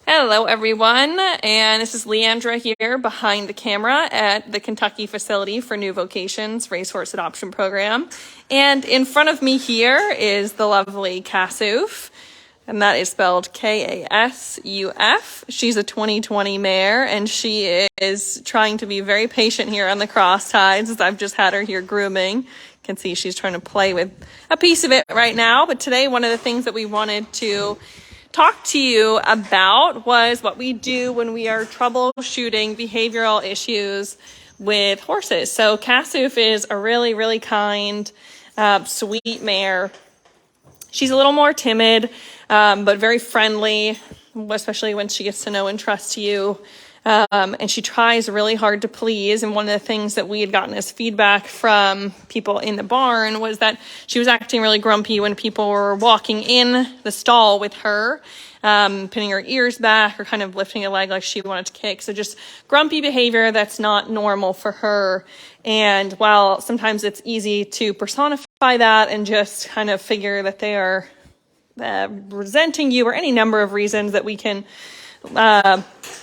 Hello everyone, and this is Leandra here behind the camera at the Kentucky facility for new Vocations Racehorse Adoption Program. And in front of me here is the lovely Kasuf, and that is spelled K-A-S-U-F. She's a 2020 mare, and she is trying to be very patient here on the cross ties as I've just had her here grooming. You can see she's trying to play with a piece of it right now, but today one of the things that we wanted to talk to you about was what we do when we are troubleshooting behavioral issues with horses. So Kasuf is a really, really kind, sweet mare. She's a little more timid, but very friendly, especially when she gets to know and trust you. And she tries really hard to please. And one of the things that we had gotten as feedback from people in the barn was that she was acting really grumpy when people were walking in the stall with her, pinning her ears back or kind of lifting a leg like she wanted to kick. So just grumpy behavior that's not normal for her. And while sometimes it's easy to personify that and just kind of figure that they are resenting you or any number of reasons that we can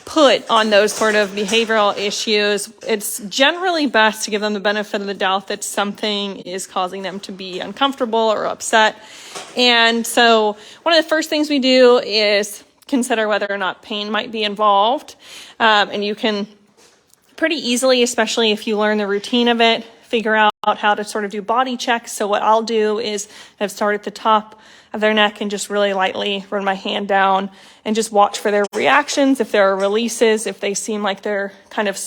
put on those sort of behavioral issues, it's generally best to give them the benefit of the doubt that something is causing them to be uncomfortable or upset. And so one of the first things we do is consider whether or not pain might be involved. And you can pretty easily, especially if you learn the routine of it, figure out how to sort of do body checks. So what I'll do is I've started at the top of their neck and just really lightly run my hand down and just watch for their reactions. If there are releases, if they seem like they're kind of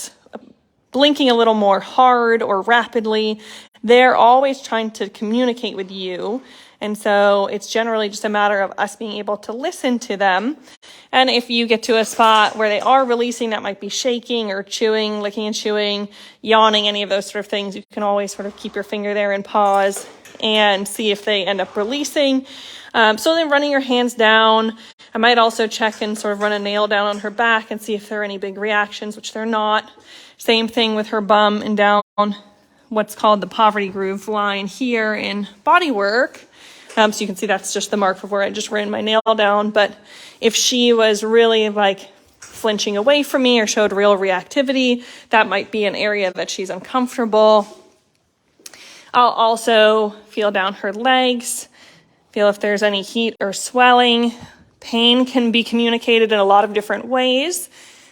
blinking a little more hard or rapidly, they're always trying to communicate with you. And so it's generally just a matter of us being able to listen to them. And if you get to a spot where they are releasing, that might be shaking or chewing, licking and chewing, yawning, any of those sort of things, you can always sort of keep your finger there and pause and see if they end up releasing. So then running your hands down, I might also check and sort of run a nail down on her back and see if there are any big reactions, which they're not. Same thing with her bum and down what's called the poverty groove line here in body work. So you can see that's just the mark of where I just ran my nail down. But if she was really like flinching away from me or showed real reactivity, that might be an area that she's uncomfortable. I'll also feel down her legs, feel if there's any heat or swelling. Pain can be communicated in a lot of different ways.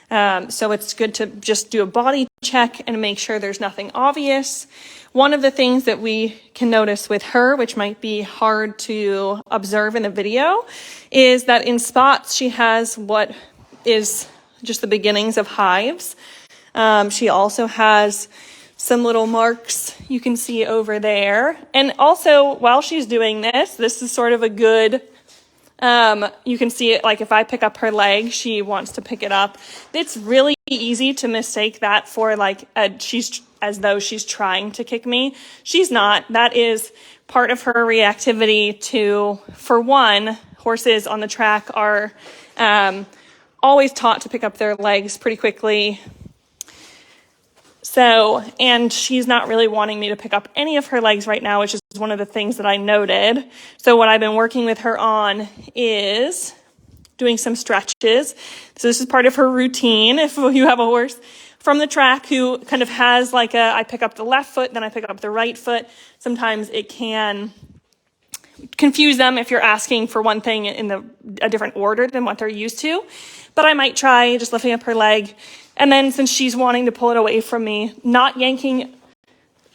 So it's good to just do a body check and make sure there's nothing obvious. One of the things that we can notice with her, which might be hard to observe in the video, is that in spots she has what is just the beginnings of hives. She also has some little marks you can see over there. And also, while she's doing this is sort of a good, you can see it, like if I pick up her leg, she wants to pick it up. It's really easy to mistake that for like, she's as though she's trying to kick me. She's not. That is part of her reactivity to, for one, horses on the track are always taught to pick up their legs pretty quickly. So, and she's not really wanting me to pick up any of her legs right now, which is one of the things that I noted. So what I've been working with her on is doing some stretches. So this is part of her routine. If you have a horse from the track who kind of has like I pick up the left foot, then I pick up the right foot, sometimes it can confuse them if you're asking for one thing in a different order than what they're used to. But I might try just lifting up her leg. And then since she's wanting to pull it away from me, not yanking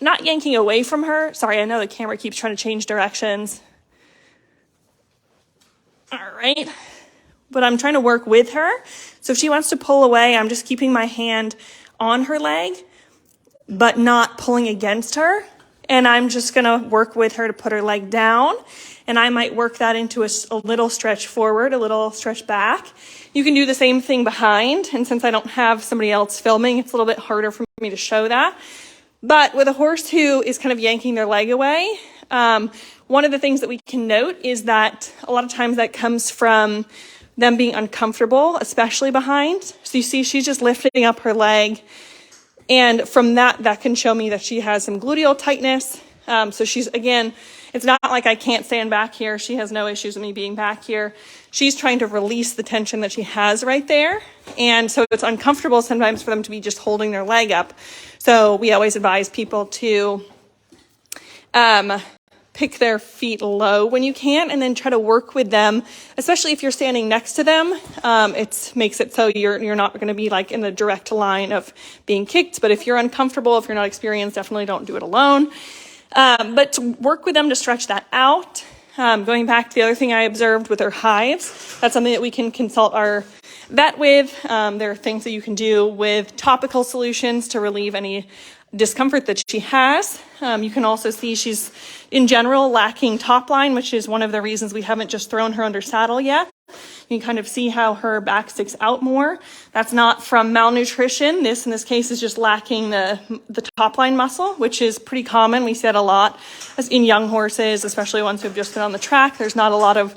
away from her. Sorry, I know the camera keeps trying to change directions. All right. But I'm trying to work with her. So if she wants to pull away, I'm just keeping my hand on her leg, but not pulling against her. And I'm just going to work with her to put her leg down. And I might work that into a little stretch forward, a little stretch back. You can do the same thing behind. And since I don't have somebody else filming, it's a little bit harder for me to show that. But with a horse who is kind of yanking their leg away, one of the things that we can note is that a lot of times that comes from them being uncomfortable, especially behind. So you see she's just lifting up her leg. And from that can show me that she has some gluteal tightness. So she's, again, It's not like I can't stand back here. She has no issues with me being back here. She's trying to release the tension that she has right there. And so it's uncomfortable sometimes for them to be just holding their leg up. So we always advise people to pick their feet low when you can, and then try to work with them, especially if you're standing next to them. It makes it so you're not going to be like in the direct line of being kicked. But if you're uncomfortable, if you're not experienced, definitely don't do it alone. But to work with them to stretch that out. Going back to the other thing I observed with her hives, that's something that we can consult our vet with. There are things that you can do with topical solutions to relieve any discomfort that she has. You can also see she's in general lacking top line, which is one of the reasons we haven't just thrown her under saddle yet. You can kind of see how her back sticks out more. That's not from malnutrition. This, in this case, is just lacking the top line muscle, which is pretty common. We see that a lot as in young horses, especially ones who've just been on the track. There's not a lot of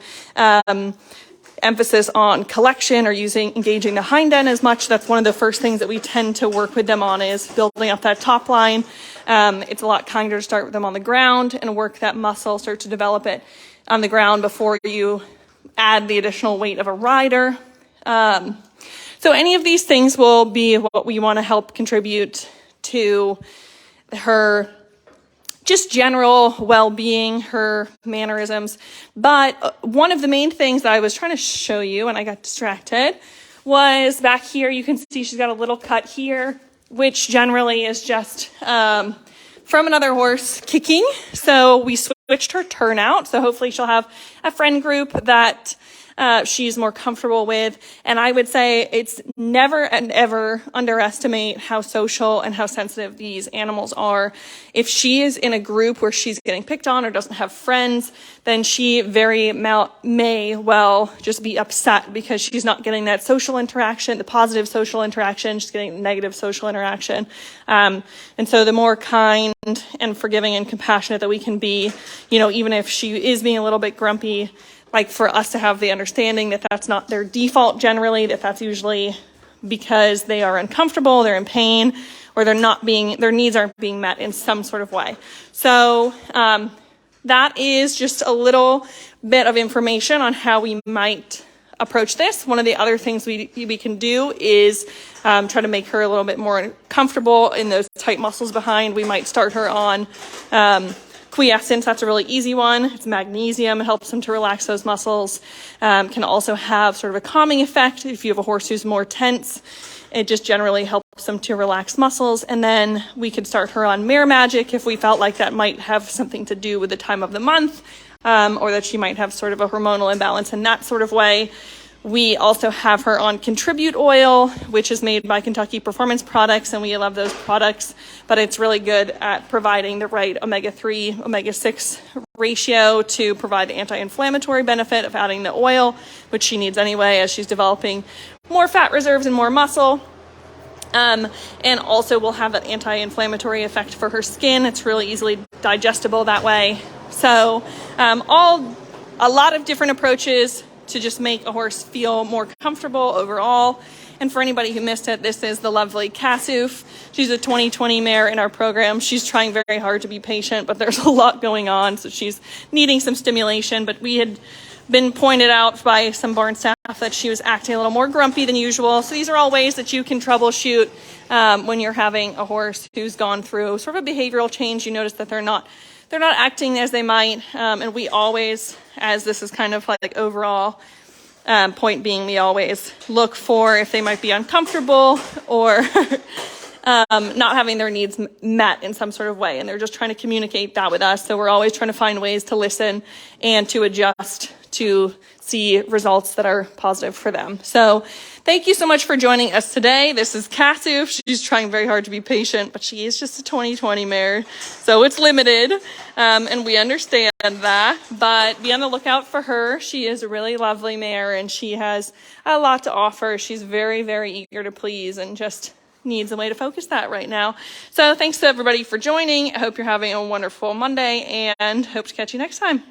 emphasis on collection or engaging the hind end as much. That's one of the first things that we tend to work with them on, is building up that top line. It's a lot kinder to start with them on the ground and work that muscle, start to develop it on the ground before you add the additional weight of a rider. So any of these things will be what we want to help contribute to her just general well-being, her mannerisms. But one of the main things that I was trying to show you, and I got distracted, was back here. You can see she's got a little cut here, which generally is just from another horse kicking. So we switched her turnout. So hopefully she'll have a friend group that she's more comfortable with. And I would say it's never and ever underestimate how social and how sensitive these animals are. If she is in a group where she's getting picked on or doesn't have friends, then she may well just be upset because she's not getting that social interaction, the positive social interaction. She's getting the negative social interaction. And so the more kind and forgiving and compassionate that we can be, even if she is being a little bit grumpy, like for us to have the understanding that that's not their default generally, that's usually because they are uncomfortable, they're in pain, or their needs aren't being met in some sort of way. So that is just a little bit of information on how we might approach this. One of the other things we can do is try to make her a little bit more comfortable in those tight muscles behind. We might start her on quiescence. That's a really easy one. It's magnesium. It helps them to relax those muscles. Can also have sort of a calming effect if you have a horse who's more tense. It just generally helps them to relax muscles. And then we could start her on Mare Magic if we felt like that might have something to do with the time of the month, or that she might have sort of a hormonal imbalance in that sort of way. We also have her on Contribute Oil, which is made by Kentucky Performance Products, and we love those products, but it's really good at providing the right omega-3, omega-6 ratio to provide the anti-inflammatory benefit of adding the oil, which she needs anyway as she's developing more fat reserves and more muscle. And also will have an anti-inflammatory effect for her skin. It's really easily digestible that way. So a lot of different approaches to just make a horse feel more comfortable overall. And for anybody who missed it, this is the lovely Casoof. She's a 2020 mare in our program. She's trying very hard to be patient, but there's a lot going on, so she's needing some stimulation. But we had been pointed out by some barn staff that she was acting a little more grumpy than usual. So these are all ways that you can troubleshoot when you're having a horse who's gone through sort of a behavioral change. You notice that they're not acting as they might, and we always, as this is kind of like overall point being, we always look for if they might be uncomfortable or not having their needs met in some sort of way, and they're just trying to communicate that with us. So we're always trying to find ways to listen and to adjust to see results that are positive for them. So thank you so much for joining us today. This is Casoof. She's trying very hard to be patient, but she is just a 2020 mare, so it's limited, and we understand that, but be on the lookout for her. She is a really lovely mare, and she has a lot to offer. She's very, very eager to please and just needs a way to focus that right now. So thanks to everybody for joining. I hope you're having a wonderful Monday, and hope to catch you next time.